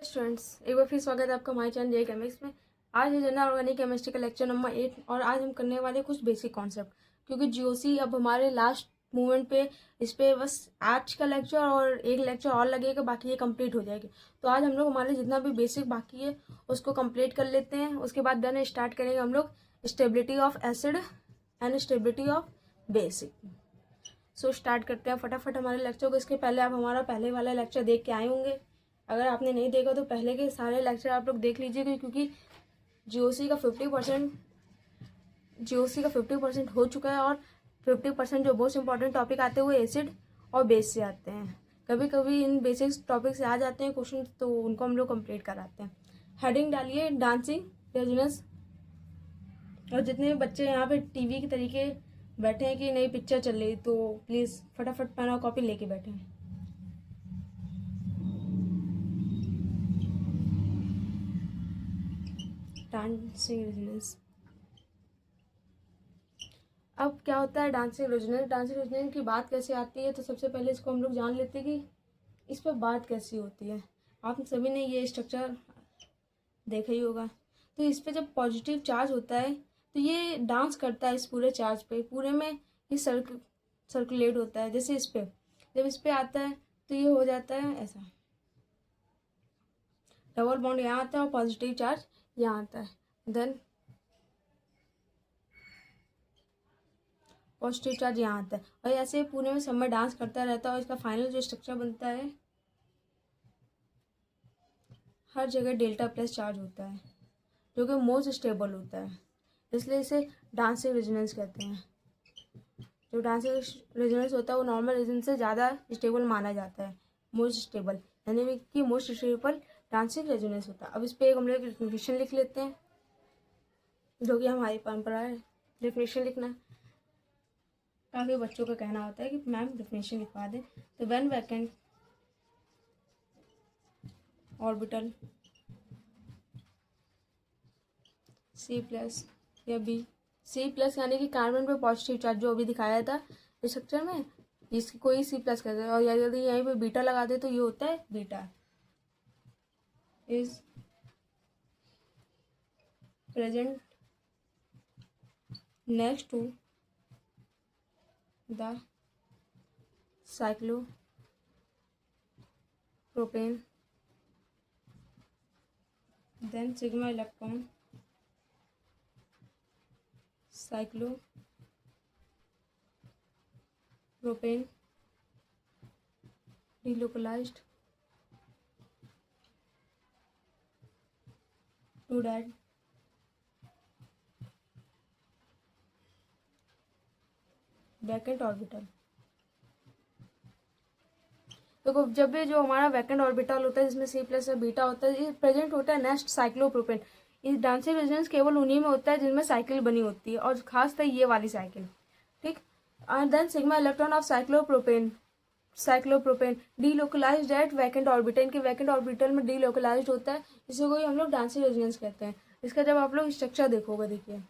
Students, एक बार फिर स्वागत है आपका हमारे चैनल जे केमिक्स में। आज है जनरल ऑर्गेनिक केमिस्ट्री का लेक्चर नंबर 8 और आज हम करने वाले कुछ बेसिक कॉन्सेप्ट, क्योंकि जीओसी अब हमारे लास्ट मूवमेंट पे इस पे बस आज का लेक्चर और एक लेक्चर और लगेगा, बाकी ये कंप्लीट हो जाएगी। तो आज हम लोग हमारे जितना भी बेसिक बाकी है उसको कंप्लीट कर लेते हैं। उसके बाद देन स्टार्ट करेंगे हम लोग stability of acid and stability of basic. So start करते हैं फटाफट हमारे लेक्चर को। इसके पहले आप हमारा पहले वाला लेक्चर देख के आए होंगे। अगर आपने नहीं देखा तो पहले के सारे लेक्चर आप लोग देख लीजिए, क्योंकि जीओसी का 50% हो चुका है और 50% जो मोस्ट इंपॉर्टेंट टॉपिक आते हैं वो एसिड और बेस से आते हैं। कभी कभी इन बेसिक टॉपिक से आ जाते हैं क्वेश्चन, तो उनको हम लोग कंप्लीट कराते हैं। हेडिंग डालिए डांसिंग रेजोनेंस। और जितने भी बच्चे यहाँ पे टीवी के तरीके बैठे हैं कि नई पिक्चर चल रही, तो प्लीज़ फटाफट पेन और कॉपी लेके बैठे हैं। Dancing resonance. अब क्या होता है डांसिंग रेजोनेंस? डांसिंग रेजोनेंस की बात कैसे आती है, तो सबसे पहले इसको हम लोग जान लेते हैं कि इस पर बात कैसी होती है। आप सभी ने ये स्ट्रक्चर देखा ही होगा। तो इस पे जब पॉजिटिव चार्ज होता है तो ये डांस करता है इस पूरे चार्ज पे, पूरे में ये सर्कुलेट होता है। जैसे इस पे जब इस पे आता है तो ये हो जाता है ऐसा, डबल बॉन्ड यहाँ आता है और पॉजिटिव चार्ज यहाँ आता है। देन पॉजिटिव चार्ज यहाँ आता है और ऐसे पूरे में सब में डांस करता रहता है। और इसका फाइनल जो स्ट्रक्चर बनता है, हर जगह डेल्टा प्लस चार्ज होता है, जो कि मोस्ट स्टेबल होता है। इसलिए इसे डांसिंग रेजोनेंस कहते हैं। जो डांसिंग रेजोनेंस होता है वो नॉर्मल रेजोनेंस से ज़्यादा स्टेबल माना जाता है, मोस्ट स्टेबल, यानी कि मोस्ट स्टेबल डांसिंग रेजोनेंस होता है। अब इस पर एक हम लोग डेफिनेशन लिख लेते हैं, जो कि हमारी परंपरा है डेफिनेशन लिखना। काफ़ी बच्चों का कहना होता है कि मैम डेफिनेशन लिखवा दें। तो when vacant orbital C plus या B, C प्लस यानी कि कार्बन पे पॉजिटिव चार्ज जो अभी दिखाया था स्ट्रक्चर में, इसकी कोई C प्लस कहते हैं। और यदि यहीं पे बीटा लगा दे तो ये होता है beta is present next to the cyclopropane, then sigma electron cyclopropane delocalized to that vacant orbital. देखो, जब भी जो हमारा वैकेंट ऑर्बिटल होता है जिसमें C प्लस और बीटा होता है, ये प्रेजेंट होता है नेक्स्ट साइक्लोप्रोपेन। इस डांसिंग रेजोनेंस केवल उन्हीं में होता है जिनमें साइकिल बनी होती है, और खासकर ये वाली साइकिल, ठीक। And then sigma electron of cyclopropane delocalised at vacant orbital, के वैकेंट ऑर्बिटल में डीलोकलाइज्ड होता है, इसी को ही हम लोग डांसिंग रेजोनेंस कहते हैं। इसका जब आप लोग स्ट्रक्चर देखोगे, देखिए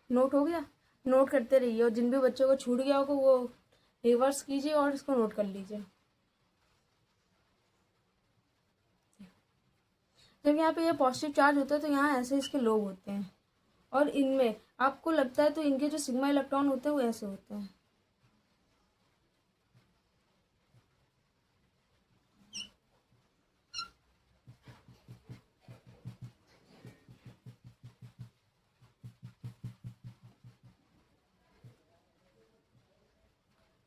नोट हो गया, नोट करते रहिए, और जिन भी बच्चों को छूट गया होगा वो रिवर्स कीजिए और इसको नोट कर लीजिए। जब यहाँ पे ये पॉजिटिव चार्ज होता है तो यहाँ ऐसे इसके लोब होते हैं, और इनमें आपको लगता है तो इनके जो सिग्मा इलेक्ट्रॉन होते हैं वो ऐसे होते हैं।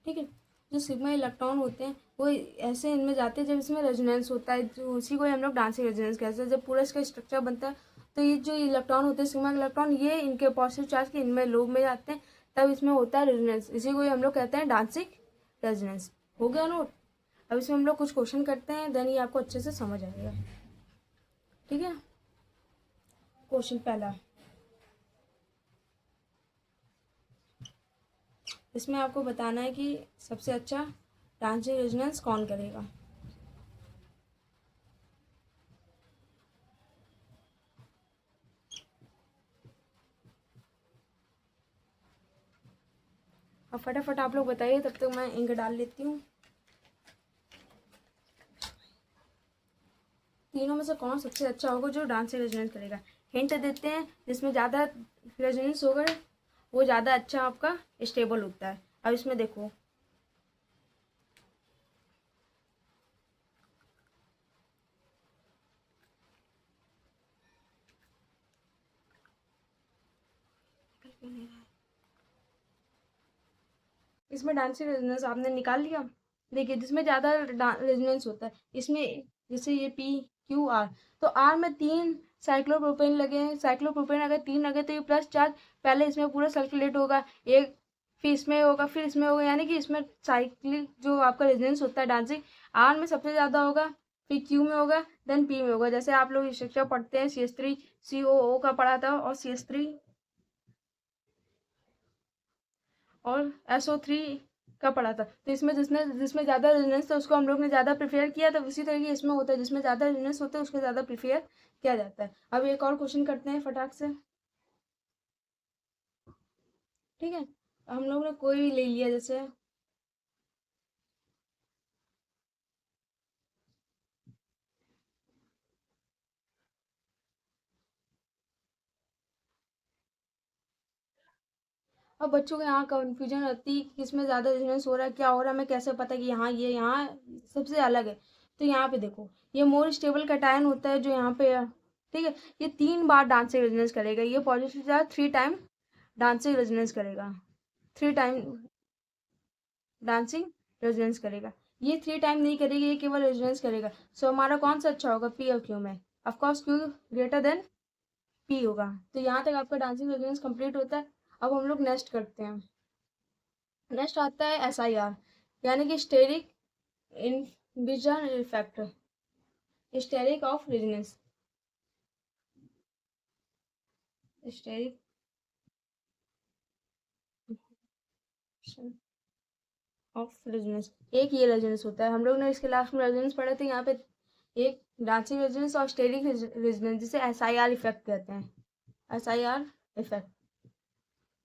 ठीक है, जो सिग्मा इलेक्ट्रॉन होते हैं वो ऐसे इनमें जाते हैं जब इसमें रेजोनेंस होता है, जो उसी को हम लोग डांसिंग रेजोनेंस कहते हैं। जब पूरा इसका स्ट्रक्चर बनता है तो ये जो इलेक्ट्रॉन होते हैं सिग्मा इलेक्ट्रॉन, ये इनके पॉजिटिव चार्ज के इनमें लोब में जाते हैं, तब इसमें होता है रेजोनेंस, इसी को हम लोग कहते हैं डांसिंग रेजोनेंस। हो गया नोट? अब इसमें हम लोग कुछ क्वेश्चन करते हैं, देन ये आपको अच्छे से समझ आएगा। ठीक है, क्वेश्चन पहला, इसमें आपको बताना है कि सबसे अच्छा डांसिंग रेजोनेंस कौन करेगा। अब फटाफट आप लोग बताइए, तब तक मैं इंक डाल लेती हूँ। तीनों में से कौन सबसे अच्छा होगा जो डांस से रेजोनेंस करेगा? हिंट देते हैं, जिसमें ज़्यादा रेजोनेंस होगा वो ज़्यादा अच्छा आपका स्टेबल होता है। अब इसमें देखो, इसमें डांसिंग रेजोनेंस आपने निकाल लिया। देखिए जिसमें ज़्यादा रेजोनेंस होता है इसमें, जैसे ये PQR, तो R में 3 साइक्लोप्रोपेन लगे हैं। साइक्लोप्रोपेन अगर 3 लगे तो ये प्लस चार्ज पहले इसमें पूरा सर्कुलेट होगा, एक फिर इसमें होगा, फिर इसमें होगा, यानी कि इसमें साइक्लिक जो आपका रेजोनेंस होता है डांसिंग, R में सबसे ज़्यादा होगा, फिर Q में होगा, देन P में होगा। जैसे आप लोग स्ट्रक्चर पढ़ते हैं CS3 COO का पढ़ा था, और CS3 और SO3 का पढ़ा था। तो इसमें जिसमें ज़्यादा रेजोनेंस था उसको हम लोग ने ज़्यादा प्रिफेयर किया, तो उसी तरीके इसमें होता है, जिसमें ज़्यादा रेजोनेंस होता है उसको ज़्यादा प्रिफेयर किया जाता है। अब एक और क्वेश्चन करते हैं फटाक से, ठीक है? हम लोग ने कोई भी ले लिया, जैसे अब बच्चों को यहाँ कंफ्यूजन रहती है कि किसमें ज़्यादा रेजोनेंस हो रहा है, क्या हो रहा है, हमें कैसे पता कि यहाँ ये यहाँ सबसे अलग है। तो यहाँ पे देखो, ये मोर स्टेबल कैटायन होता है जो यहाँ पे है, ठीक है? ये 3 बार डांसिंग रेजोनेंस करेगा। ये positive charge 3 time dancing resonance करेगा, 3 टाइम डांसिंग रेजोनेंस करेगा। ये 3 टाइम नहीं करेगी, ये केवल रेजोनेंस करेगा। सो हमारा कौन सा अच्छा होगा, P और Q में? Of course Q greater than P होगा। तो यहाँ तक आपका डांसिंग रेजोनेंस कंप्लीट होता है। अब हम लोग नेक्स्ट करते हैं। नेक्स्ट आता है SIR, यानी कि steric inhibition effect, steric of resonance, steric of resonance. एक ये रेजोनेंस होता है, हम लोग ने इसके लास्ट में रेजोनेंस पढ़े थे, यहाँ पे एक डांसिंग रेजोनेंस और स्टेरिक रेजोनेंस, जिसे SIR इफेक्ट कहते हैं। SIR इफेक्ट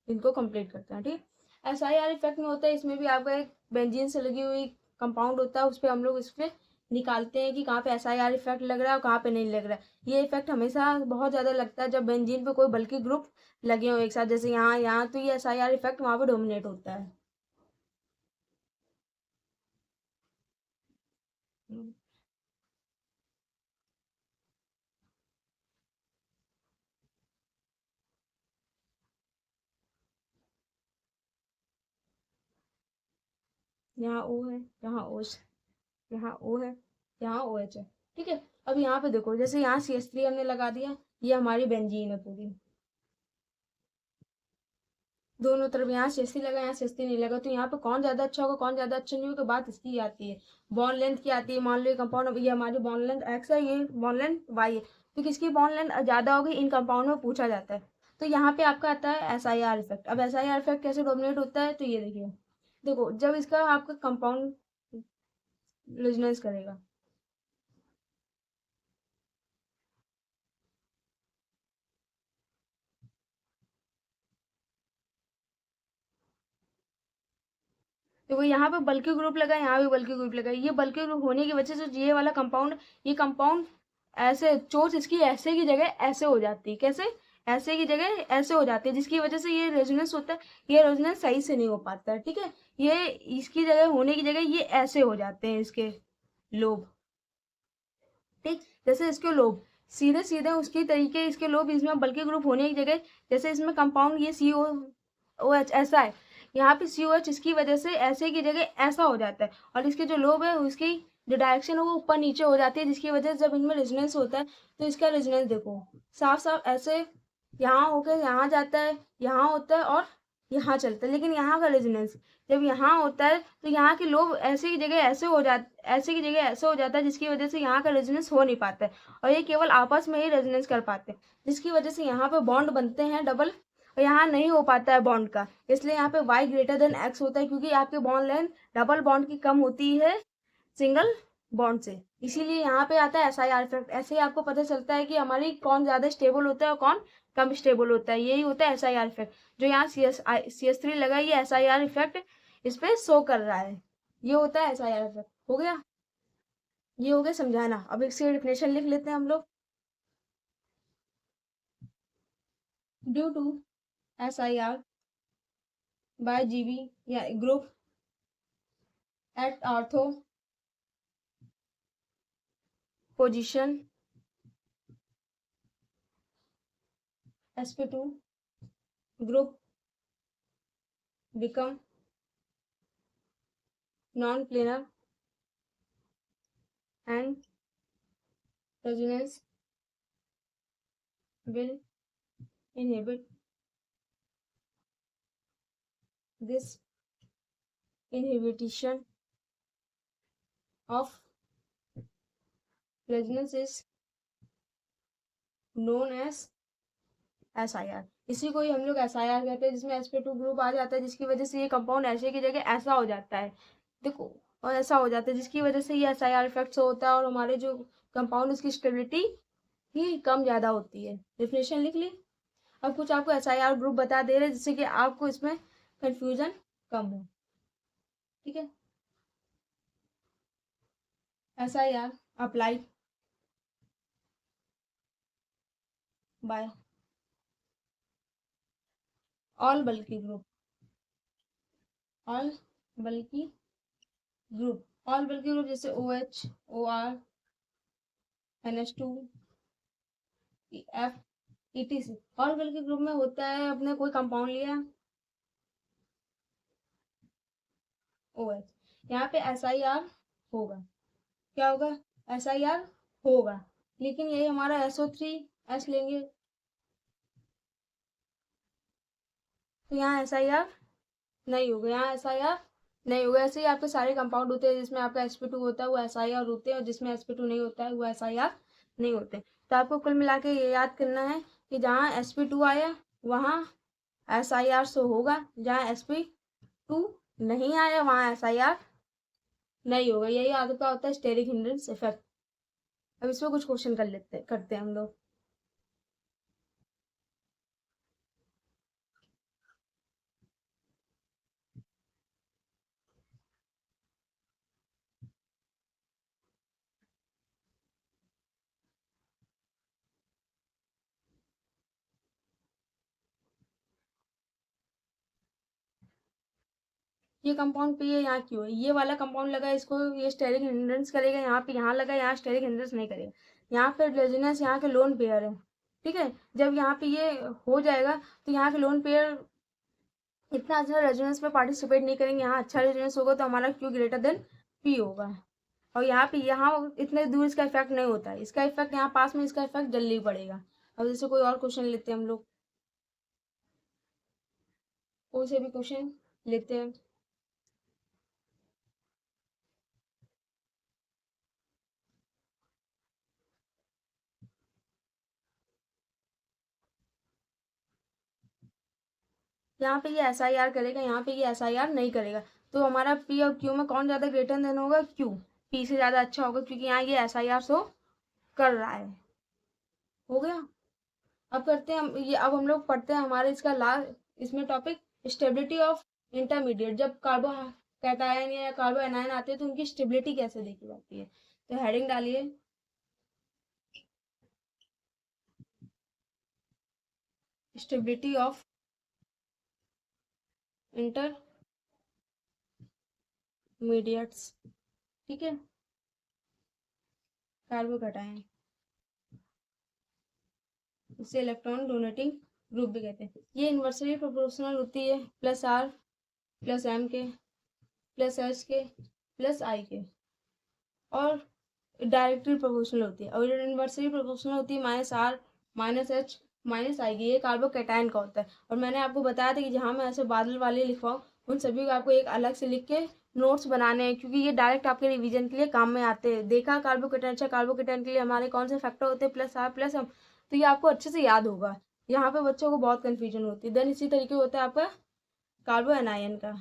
इनको कंप्लीट करते हैं, ठीक? SIR इफेक्ट में होता है, इसमें भी आपका एक बेंजीन से लगी हुई कंपाउंड होता है, उस पर हम लोग इस पे निकालते हैं कि कहाँ पे SIR इफेक्ट लग रहा है और कहाँ पे नहीं लग रहा है। ये इफेक्ट हमेशा बहुत ज़्यादा लगता है जब बेंजीन पे कोई बल्कि ग्रुप लगे हो एक साथ, जैसे यहाँ यहाँ, तो ये SIR इफेक्ट वहाँ पे डोमिनेट होता है। यहाँ O है, यहाँ OH, यहाँ O है, यहाँ OH है, ठीक है? अब यहाँ पे देखो, जैसे यहाँ CH3 हमने लगा दिया, ये हमारी बेंजीन है पूरी, दोनों तरफ। यहाँ CH3 लगा, यहाँ CH3 नहीं लगा, तो यहाँ पे कौन ज्यादा अच्छा होगा, कौन ज्यादा अच्छा नहीं होगा, बात इसकी आती है। बॉन्ड लेंथ की आती है। मान लो ये कंपाउंड, ये हमारी बॉन्ड लेंथ X है, ये बॉन्ड लेंथ Y है, तो किसकी बॉन्ड लेंथ ज्यादा होगी इन कंपाउंड में पूछा जाता है। तो यहाँ पे आपका आता है SIR इफेक्ट। अब SIR इफेक्ट कैसे डोमिनेट होता है, तो ये देखिए, देखो जब इसका आपका कंपाउंड रेजोनेंस करेगा, देखो यहाँ पे बल्कि ग्रुप लगा, यहाँ भी बल्कि ग्रुप लगा। ये बल्कि ग्रुप होने की वजह से ये वाला कंपाउंड, ये कंपाउंड ऐसे चोच इसकी ऐसे की जगह ऐसे हो जाती है। कैसे? ऐसे की जगह ऐसे हो जाती है, जिसकी वजह से ये रेजोनेंस होता है, ये रेजोनेंस सही से नहीं हो पाता है, ठीक है? ये इसकी जगह होने की जगह ये ऐसे हो जाते हैं इसके लोब, ठीक? जैसे इसके लोब सीधे सीधे उसकी तरीके इसके लोब, इसमें बल्कि ग्रुप होने की जगह, जैसे इसमें कंपाउंड ये COOH ऐसा है, यहाँ पे COH इसकी वजह से ऐसे की जगह ऐसा हो जाता है, और इसके जो लोब है उसकी जो डायरेक्शन है वो ऊपर नीचे हो जाती है, जिसकी वजह से जब इनमें रेजोनेंस होता है तो इसका रेजोनेंस देखो साफ साफ ऐसे यहाँ होकर यहाँ जाता है, यहाँ होता है और यहाँ चलता है। लेकिन यहाँ का रेजोनेंस जब यहाँ होता है तो यहाँ के लोब ऐसे की जगह ऐसे हो जाते, ऐसे की जगह ऐसे हो जाता है, जिसकी वजह से यहाँ का रेजोनेंस हो नहीं पाता है, और ये केवल आपस में ही रेजोनेंस कर पाते हैं, जिसकी वजह से यहाँ पे बॉन्ड बनते हैं डबल, और यहाँ नहीं हो पाता है बॉन्ड का। इसलिए यहाँ पे Y ग्रेटर देन X होता है, क्योंकि आपके बॉन्ड लेंथ डबल बॉन्ड की कम होती है सिंगल बॉन्ड से। इसीलिए यहाँ पे आता है SIR इफेक्ट। ऐसे ही आपको पता चलता है कि हमारी कौन ज्यादा स्टेबल होता है और कौन कम स्टेबल होता है। यही होता है SIR इफेक्ट। जो यहाँ CS3 लगा, ये SIR इफेक्ट इस पे शो कर रहा है। ये होता है SIR इफेक्ट। हो गया? ये हो गया समझाना। अब इसकी डेफिनेशन लिख लेते हैं हम लोग। Due to SIR by GB या group at ortho position sp2 group become non-planar and resonance will inhibit this inhibition of resonance is known as SIR। इसी को ही हम लोग SIR कहते हैं, जिसमें sp2 ग्रुप आ जाता है, जिसकी वजह से ये कंपाउंड ऐसे की जगह ऐसा हो जाता है, देखो, और ऐसा हो जाता है, जिसकी वजह से ये SIR इफेक्ट होता है और हमारे जो कंपाउंड उसकी स्टेबिलिटी ही कम ज्यादा होती है। डेफिनेशन लिख ली। अब कुछ आपको SIR ग्रुप बता दे रहे हैं जिससे कि आपको इसमें कंफ्यूजन कम हो। ठीक है, SIR अप्लाई बाय ऑल बल्की ग्रुप, ऑल बल्की ग्रुप, ऑल बल्की ग्रुप जैसे OH, OR, NH2, F, ETC। All bulky group में होता है, अपने कोई कंपाउंड लिया OH, यहाँ पे SIR होगा, क्या होगा, SIR होगा, लेकिन यही हमारा SO3 लेंगे तो यहाँ SIR नहीं होगा, यहाँ SIR नहीं होगा। ऐसे ही आपके सारे कंपाउंड होते हैं जिसमें आपका sp2 होता है वो SIR होते हैं, और जिसमें sp2 नहीं होता है वो SIR नहीं होते। तो आपको कुल मिला के ये याद करना है कि जहाँ sp2 आया वहाँ SIR शो होगा, जहाँ sp2 नहीं आया वहाँ SIR नहीं होगा। यही आपका होता है स्टेरिक हिंड्रेंस इफेक्ट। अब इसमें कुछ क्वेश्चन करते हैं हम लोग। ये कंपाउंड पे ये यहाँ क्यों है, ये वाला कंपाउंड लगा, इसको ये स्टेरिक हिंड्रेंस करेगा, यहाँ पे यहाँ लगा, यहाँ स्टेरिक हिंड्रेंस नहीं करेगा। यहाँ पे रेजोनेंस यहाँ के लोन पेयर है, ठीक है। जब यहाँ पे ये हो जाएगा तो यहाँ के लोन पेयर इतना अच्छा रेजोनेंस में पार्टिसिपेट नहीं करेंगे, यहाँ अच्छा रेजोनेंस होगा तो हमारा Q ग्रेटर देन P होगा। और यहाँ पे यहाँ इतने दूर इसका इफेक्ट नहीं होता है, इसका इफेक्ट यहाँ पास में इसका इफेक्ट जल्दी पड़ेगा। अब जैसे कोई और क्वेश्चन लेते हैं हम लोग, कोई से भी क्वेश्चन लेते हैं। यहाँ पे ये SIR करेगा, यहाँ पे ये SIR नहीं करेगा, तो हमारा P और Q में कौन ज़्यादा ग्रेटर देन होगा, Q P से ज़्यादा अच्छा होगा, क्योंकि यहाँ ये SIR शो कर रहा है। हो गया। अब करते हैं हम ये, अब हम लोग पढ़ते हैं हमारे इसका लास्ट इसमें टॉपिक स्टेबिलिटी ऑफ इंटरमीडिएट। जब कार्बो कैटायन या कार्बो एनायन आते हैं तो उनकी स्टेबिलिटी कैसे देखी जाती है। तो हेडिंग डालिए स्टेबिलिटी ऑफ इंटरमीडिएट्स, ठीक है, कार्बो कैटायन, इसे इलेक्ट्रॉन डोनेटिंग ग्रुप भी कहते हैं। ये इन्वर्सली प्रोपोर्शनल होती है +R + M के +H के +I के, और डायरेक्टली प्रोपोर्शनल होती है। और इन्वर्सली प्रोपोर्शनल होती है -R -H -I की, ये कार्बो कैटायन का होता है। और मैंने आपको बताया था कि जहाँ मैं ऐसे बादल वाले लिखवाऊँ उन सभी को आपको एक अलग से लिख के नोट्स बनाने हैं, क्योंकि ये डायरेक्ट आपके रिवीजन के लिए काम में आते हैं। देखा कार्बो कैटायन, अच्छा कार्बो कैटायन के लिए हमारे कौन से फैक्टर होते हैं +R +M, तो ये आपको अच्छे से याद होगा। यहाँ पे बच्चों को बहुत कन्फ्यूजन होती है। देन इसी तरीके होता है आपका कार्बो एनायन का।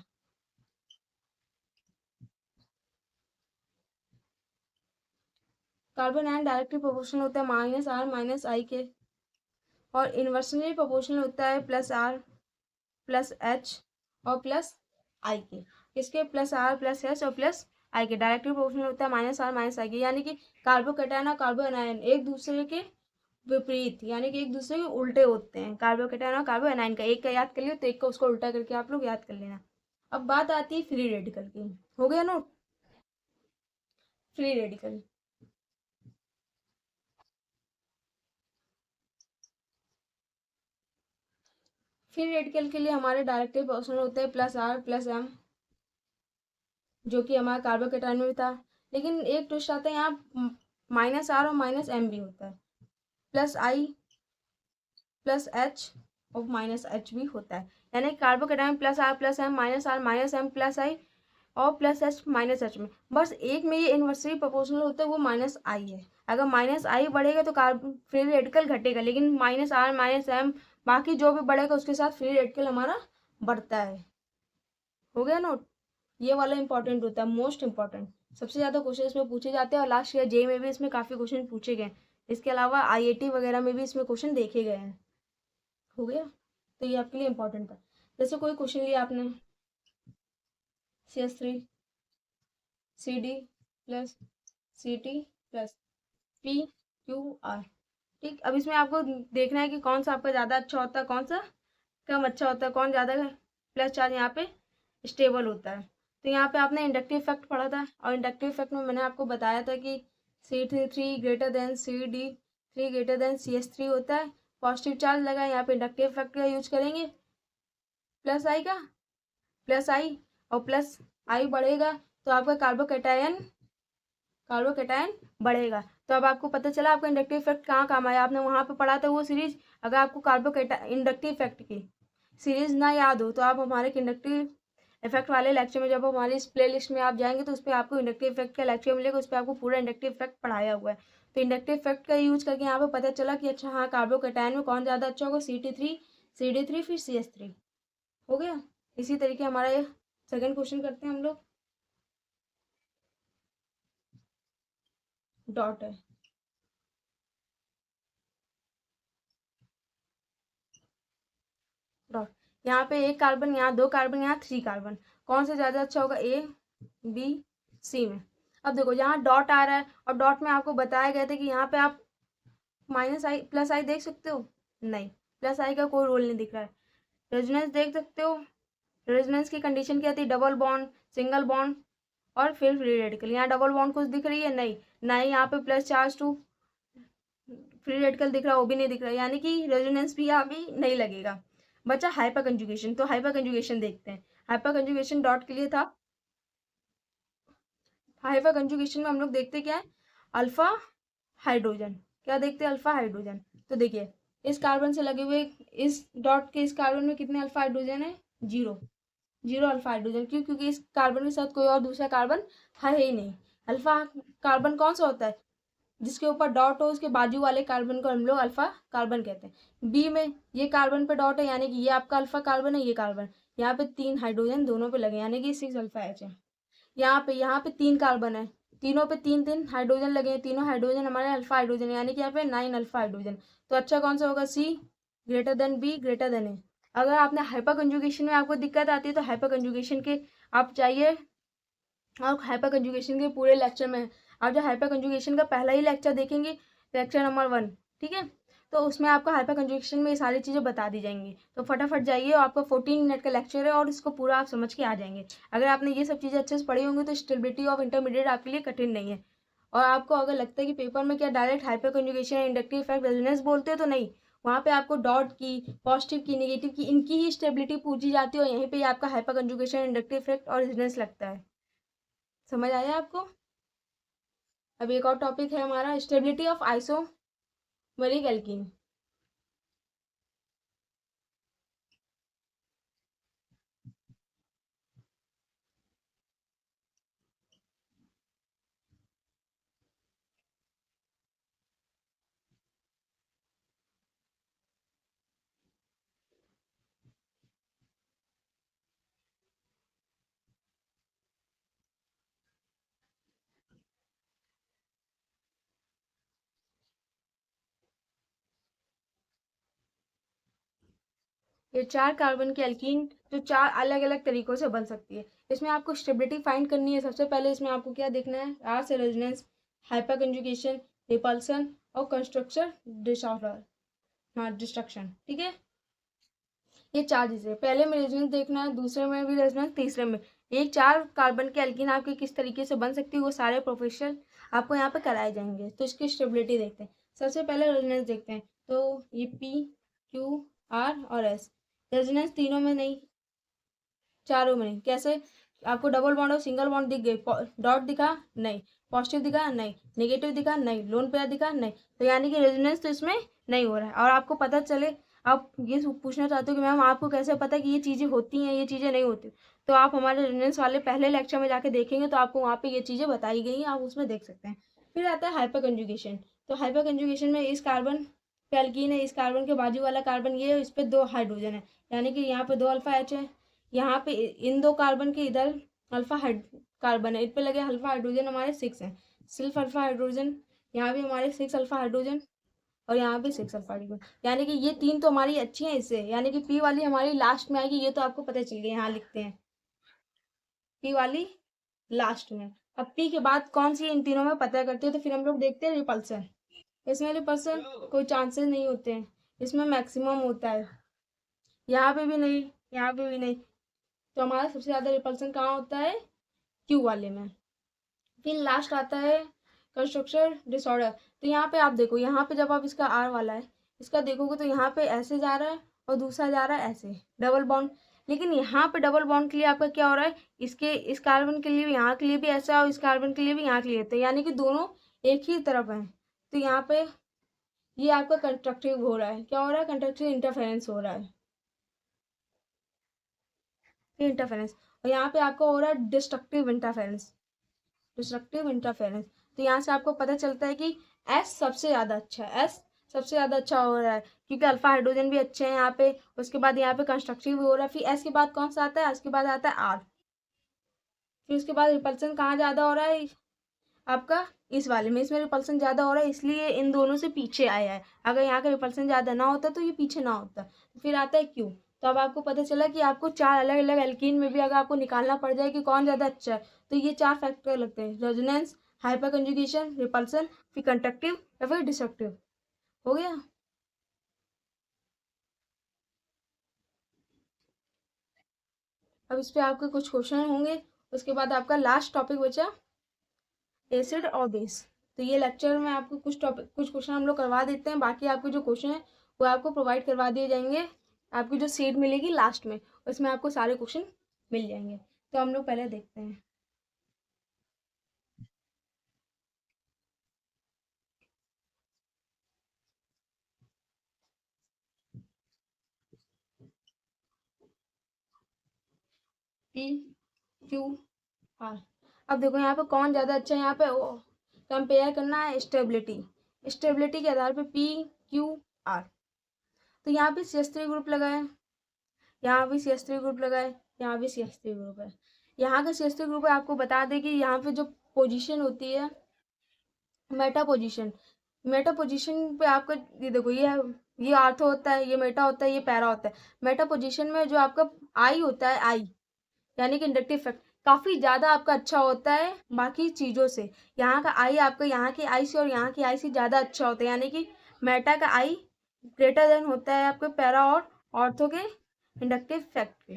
कार्बन आयन डायरेक्टली प्रोपोर्शनल होता है -R -I के, और इन्वर्सली प्रोपोर्शनल होता है +R +H और +I के। किसके, +R +H और आई के। डायरेक्टली प्रोपोर्शनल होता है -R - I के, यानी कि कार्बोकैटायन और कार्बो एनायन एक दूसरे के विपरीत, यानी कि एक दूसरे के उल्टे होते हैं। कार्बोकैटायन और कार्बो एनायन का एक का याद कर लियो तो एक का उसको उल्टा करके आप लोग याद कर लेना। अब बात आती है फ्री रेडिकल की। हो गया note? Free radical, free radical के लिए हमारे डायरेक्टली प्रोपोर्शनल होते हैं +R+M, जो कि हमारा कार्बोकैटायन में भी था। लेकिन एक ट्विस्ट आता है यहाँ, -R और -M भी होता है, +I+H और -H भी होता है। यानी कार्बोकैटायन +R+M, -R-M+I और +H-H में, बस एक में ये इन्वर्सली प्रोपोर्शनल होता है, वो -I है। अगर -I बढ़ेगा तो फ्री रेडिकल घटेगा, लेकिन -R-M बाकी जो भी बढ़ेगा उसके साथ फ्री रेडिकल हमारा बढ़ता है। हो गया नोट? ये वाला इंपॉर्टेंट होता है, मोस्ट इंपॉर्टेंट। सबसे ज़्यादा क्वेश्चन इसमें पूछे जाते हैं और लास्ट ईयर जे में भी इसमें काफ़ी क्वेश्चन पूछे गए। इसके अलावा IIT वगैरह में भी इसमें क्वेश्चन देखे गए हैं। हो गया? तो ये आपके लिए इंपॉर्टेंट था। जैसे कोई क्वेश्चन लिया आपने, CS3 CD plus CT plus PQR, ठीक। अब इसमें आपको देखना है कि कौन सा आपका ज़्यादा अच्छा होता है, कौन सा कम अच्छा होता है, कौन ज़्यादा प्लस चार्ज यहाँ पे स्टेबल होता है। तो यहाँ पे आपने इंडक्टिव इफेक्ट पढ़ा था, और इंडक्टिव इफेक्ट में मैंने आपको बताया था कि C3 greater than CD3 greater than CS3 होता है। पॉजिटिव चार्ज लगा, यहाँ पे इंडक्टिव इफेक्ट का यूज करेंगे, +I का, +I और +I बढ़ेगा तो आपका कार्बोकैटायन बढ़ेगा। तो अब आपको पता चला आपका इंडक्टिव इफेक्ट कहाँ काम आया। आपने वहाँ पे पढ़ा था वो सीरीज। अगर आपको इंडक्टिव इफेक्ट की सीरीज ना याद हो तो आप हमारे इंडक्टिव इफेक्ट वाले लेक्चर में, जब हमारी इस प्ले लिस्ट में आप जाएंगे तो उस पर आपको इंडक्टिव इफेक्ट का लेक्चर मिलेगा, उस पर आपको पूरा इंडक्टिव इफेक्ट पढ़ाया हुआ है। तो इंडक्टिव इफेक्ट का यूज करके यहाँ पे पता चला कि अच्छा हाँ, कार्बोकैटायन में कौन ज़्यादा अच्छा होगा, CT3 CD3 फिर CS3। हो गया? इसी तरीके हमारा ये सेकंड क्वेश्चन करते हैं हम लोग। डॉट है, डॉट। यहाँ पे एक कार्बन, यहाँ दो कार्बन, यहाँ 3 कार्बन, कौन से ज़्यादा अच्छा होगा, A B C में। अब देखो यहाँ डॉट आ रहा है और डॉट में आपको बताया गया था कि यहाँ पे आप -I +I देख सकते हो, नहीं, +I का कोई रोल नहीं दिख रहा है। रेजोनेंस देख सकते हो, रेजोनेंस की कंडीशन क्या थी, डबल बॉन्ड, सिंगल बॉन्ड और फिर फ्री रेडिकल। यहाँ डबल बॉन्ड कुछ दिख रही है, नहीं, ना ही यहाँ पे +2 फ्री रेडिकल दिख रहा है, वो भी नहीं दिख रहा है, यानी कि रेजोनेंस भी यहाँ भी नहीं लगेगा। बचा हाइपर कंजुगेशन, तो हाइपर कंजुगेशन देखते हैं। हाइपर कंजुगेशन डॉट के लिए था। हाइपर कंजुगेशन में हम लोग देखते क्या है, अल्फा हाइड्रोजन। क्या देखते हैं, अल्फा हाइड्रोजन। तो देखिए इस कार्बन से लगे हुए इस डॉट के इस कार्बन में कितने अल्फा हाइड्रोजन है, 0, 0 अल्फा हाइड्रोजन। क्यों? क्योंकि इस कार्बन के साथ कोई और दूसरा कार्बन है ही नहीं। अल्फा कार्बन कौन सा होता है, जिसके ऊपर डॉट हो उसके बाजू वाले कार्बन को हम लोग अल्फा कार्बन कहते हैं। बी में ये कार्बन पे डॉट है, यानी कि ये आपका अल्फा कार्बन है, ये कार्बन, यहाँ पे 3 हाइड्रोजन दोनों पे लगे, यानी कि 6 अल्फा एच है। यहाँ पे 3 कार्बन है, तीनों पे 3 हाइड्रोजन लगे हैं, तीनों हाइड्रोजन हमारे अल्फा हाइड्रोजन, यानी कि यहाँ पे 9 अल्फा हाइड्रोजन। तो अच्छा कौन सा होगा, C greater than B greater than A। अगर आपने हाइपर कंजुगेशन में आपको दिक्कत आती है तो हाइपर कंजुगेशन के आप चाहिए, और हाइपर कंजुगेशन के पूरे लेक्चर में आप जो हाइपर कंजुगेशन का पहला ही लेक्चर देखेंगे, लेक्चर नंबर 1, ठीक है, तो उसमें आपका हाइपर कंजुगेशन में ये सारी चीज़ें बता दी जाएंगी। तो फटाफट जाइए, और आपका 14 मिनट का लेक्चर है और इसको पूरा आप समझ के आ जाएंगे। अगर आपने ये सब चीज़ें अच्छे से पढ़ी होंगी तो स्टेबिलिटी ऑफ इंटरमीडिएट आपके लिए कठिन नहीं है। और आपको अगर लगता है कि पेपर में क्या direct hyper conjugation, inductive effect, resonance बोलते हैं, तो नहीं, वहाँ पे आपको डॉट की, पॉजिटिव की, नेगेटिव की, इनकी ही स्टेबिलिटी पूछी जाती है, और यहीं पे आपका हाइपर कंजुगेशन, इंडक्टिव इफेक्ट और रेजोनेंस लगता है। समझ आया आपको? अब एक और टॉपिक है हमारा, स्टेबिलिटी ऑफ आइसोमरिक एल्कीन। ये 4 कार्बन की एल्कीन जो 4 अलग अलग तरीकों से बन सकती है। इसमें आपको स्टेबिलिटी फाइंड करनी है। सबसे पहले इसमें आपको क्या देखना है, आर से रेजोनेंस, हाइपर कंजुगेशन, रिपल्सन और कंस्ट्रक्शन डिसऑर्डर, हाँ डिस्ट्रक्शन। ठीक है, ये 4 चीजें, पहले में रेजोनेंस देखना है, दूसरे में भी रेजोनेंस, तीसरे में। ये 4 कार्बन के एल्कीन आपके किस तरीके से बन सकती है वो सारे प्रोफेशनल आपको यहाँ पे कराए जाएंगे। तो इसकी स्टेबिलिटी देखते हैं। सबसे पहले रेजोनेंस देखते हैं। तो ये पी, क्यू, आर और एस, रेजोनेंस तीनों में नहीं, चारों में नहीं। कैसे, आपको डबल बॉन्ड और सिंगल बॉन्ड दिख गए, डॉट दिखा नहीं, पॉजिटिव दिखा नहीं, नेगेटिव दिखा नहीं, लोन पेयर दिखा नहीं, तो यानी कि रेजोनेंस तो इसमें नहीं हो रहा है। और आपको पता चले, आप ये पूछना चाहते हो कि मैम आपको कैसे पता कि ये चीज़ें होती हैं ये चीज़ें नहीं होती, तो आप हमारे रेजोनेंस वाले पहले लेक्चर में जाके देखेंगे तो आपको वहाँ पे ये चीज़ें बताई गई हैं, आप उसमें देख सकते हैं। फिर आता है हाइपर कंजुगेशन। तो हाइपर कंजुगेशन में इस कार्बन पे एल्कीन है, इस कार्बन के बाजू वाला कार्बन ये है, इस पर 2 हाइड्रोजन है, यानी कि यहाँ पे 2 अल्फा एच है, यहाँ पे इन 2 कार्बन के इधर अल्फा कार्बन है, इन पे लगे अल्फा हाइड्रोजन हमारे 6 हैं, सिर्फ अल्फा हाइड्रोजन, यहाँ भी हमारे 6 अल्फा हाइड्रोजन और यहाँ भी 6 अल्फा हाइड्रोजन, यानी कि ये 3 तो हमारी अच्छी हैं इससे, यानी कि पी वाली हमारी लास्ट में आएगी, ये तो आपको पता चल गया। यहाँ लिखते हैं पी वाली लास्ट में। अब पी के बाद कौन सी इन तीनों में पता करते हैं, तो फिर हम लोग देखते हैं रिपल्सन। इसमें रिपल्सन कोई चांसेस नहीं होते हैं, इसमें मैक्सिमम होता है, यहाँ पे भी नहीं, यहाँ पे भी नहीं। तो हमारा सबसे ज़्यादा रिपल्सन कहाँ होता है, क्यू वाले में। फिर लास्ट आता है कंस्ट्रक्शन डिसऑर्डर। तो यहाँ पे आप देखो, यहाँ पे जब आप इसका आर वाला है, इसका देखोगे तो यहाँ पे ऐसे जा रहा है और दूसरा जा रहा है ऐसे, डबल बॉन्ड। लेकिन यहाँ पे डबल बॉन्ड के लिए आपका क्या हो रहा है, इसके इस कार्बन के लिए भी, यहाँ के लिए भी ऐसा और इस कार्बन के लिए भी यहाँ के लिए, तो यानी कि दोनों एक ही तरफ हैं। तो यहाँ पे ये आपका कंस्ट्रक्टिव हो रहा है, क्या हो रहा है, कंस्ट्रक्टिव इंटरफेरेंस हो रहा है, इंटरफेरेंस। और यहाँ पे आपका हो रहा है डिस्ट्रक्टिव इंटरफेरेंस, डिस्ट्रक्टिव इंटरफेरेंस। तो यहाँ से आपको पता चलता है कि एस सबसे ज़्यादा अच्छा है, एस सबसे ज़्यादा अच्छा हो रहा है, क्योंकि अल्फा हाइड्रोजन भी अच्छे हैं यहाँ पे। उसके बाद यहाँ पे कंस्ट्रक्टिव हो रहा है। फिर एस के बाद कौन सा आता है, एस के बाद आता है आर। फिर उसके बाद रिपल्सन कहाँ ज़्यादा हो रहा है, आपका इस वाले में, इसमें रिपल्सन ज़्यादा हो रहा है, इसलिए इन दोनों से पीछे आया है। अगर यहाँ का रिपल्सन ज़्यादा ना होता तो ये पीछे ना होता। फिर आता है क्यू। तो अब आपको पता चला कि आपको 4 अलग अलग एल्कीन में भी अगर आपको निकालना पड़ जाए कि कौन ज़्यादा अच्छा है, तो ये 4 फैक्टर लगते हैं, रेजोनेंस, हाइपर कंजुगेशन, रिपल्सन, फिर कंडक्टिव या फिर डिस्ट्रक्टिव। हो गया। अब इस पे आपके कुछ क्वेश्चन होंगे, उसके बाद आपका लास्ट टॉपिक बचा एसिड और बेस। तो ये लेक्चर में आपको कुछ टॉपिक, कुछ क्वेश्चन हम लोग करवा देते हैं, बाकी आपके जो क्वेश्चन है वो आपको प्रोवाइड करवा दिए जाएंगे। आपकी जो सीट मिलेगी लास्ट में, उसमें आपको सारे क्वेश्चन मिल जाएंगे। तो हम लोग पहले देखते हैं। P, Q, R. अब देखो यहाँ पे कौन ज़्यादा अच्छा है, यहाँ पे कंपेयर करना है स्टेबिलिटी, स्टेबिलिटी के आधार पे पी, क्यू, आर। तो यहाँ पे CH3 ग्रुप लगा है, यहाँ भी CH3 ग्रुप लगा है, यहाँ भी CH3 ग्रुप है। यहाँ का CH3 ग्रुप है, आपको बता दें कि यहाँ पे जो पोजीशन होती है मेटा पोजीशन, मेटा पोजीशन पे आपका ये देखो, ये आर्थो होता है, ये मेटा होता है, ये पैरा होता है। मेटा पोजीशन में जो आपका आई होता है, आई यानी कि इंडक्टिव इफेक्ट काफ़ी ज़्यादा आपका अच्छा होता है बाकी चीज़ों से। यहाँ का आई आपका यहाँ की आई से और यहाँ की आई से ज़्यादा अच्छा होता है, यानी कि मेटा का आई ग्रेटर देन होता है आपके पैरा और ऑर्थो के इंडक्टिव इफेक्ट के।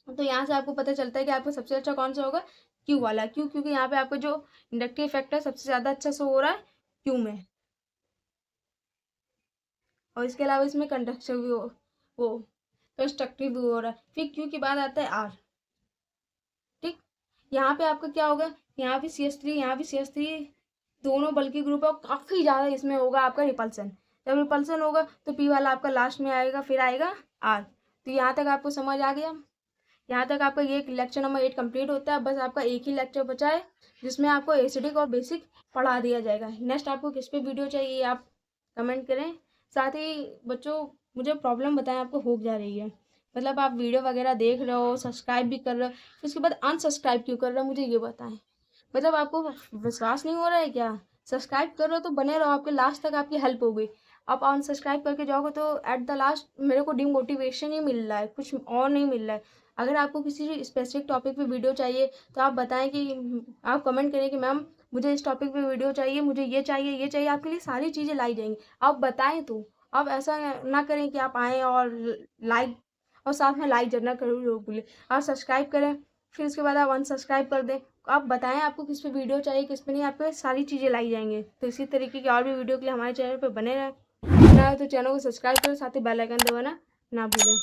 तो यहाँ से आपको पता चलता है कि आपको सबसे अच्छा कौन सा होगा, क्यू वाला। क्यों, क्योंकि यहाँ पे आपका जो इंडक्टिव इफेक्ट है सबसे ज़्यादा अच्छा से हो रहा है क्यू में, और इसके अलावा इसमें कंडक्टिव भी वो कंस्ट्रक्टिव भी हो रहा है। फिर क्यू के बाद आता है आर। ठीक, यहाँ पे आपका क्या होगा, यहाँ भी CH3, यहाँ भी CH3, दोनों बल्कि ग्रुप है, काफ़ी ज़्यादा इसमें होगा आपका रिपल्सन। जब रिपल्सन होगा तो पी वाला आपका लास्ट में आएगा, फिर आएगा आर। तो यहाँ तक आपको समझ आ गया। यहाँ तक आपका ये लेक्चर नंबर 8 कंप्लीट होता है। बस आपका एक ही लेक्चर बचा है जिसमें आपको एसिडिक और बेसिक पढ़ा दिया जाएगा। नेक्स्ट आपको किस पे वीडियो चाहिए आप कमेंट करें। साथ ही बच्चों, मुझे प्रॉब्लम बताएं आपको हो जा रही है, मतलब आप वीडियो वगैरह देख रहे हो, सब्सक्राइब भी कर रहे हो, फिर उसके बाद अनसब्सक्राइब क्यों कर रहे हो, मुझे ये बताएं। मतलब आपको विश्वास नहीं हो रहा है क्या, सब्सक्राइब करो तो बने रहो, आपके लास्ट तक आपकी हेल्प होगी। आप अनसब्सक्राइब करके जाओगे तो एट द लास्ट मेरे को डिमोटिवेशन ही मिल रहा है, कुछ और नहीं मिल रहा है। अगर आपको किसी स्पेसिफिक टॉपिक पे वीडियो चाहिए तो आप बताएं कि आप कमेंट करें कि मैम मुझे इस टॉपिक पे वीडियो चाहिए, मुझे ये चाहिए ये चाहिए, आपके लिए सारी चीज़ें लाई जाएंगी। आप बताएं तो, आप ऐसा ना करें कि आप आएँ और लाइक और साथ में लाइक जरूर करो बोले, आप सब्सक्राइब करें फिर उसके बाद आप अनसब्सक्राइब कर दें। आप बताएं आपको किस पे वीडियो चाहिए किस पे नहीं, आपको सारी चीज़ें लाई जाएंगी। तो इसी तरीके की और भी वीडियो के लिए हमारे चैनल पर बने रहें। ना तो चैनल को सब्सक्राइब करें, साथ ही बेल आइकन दबाना ना भूलें।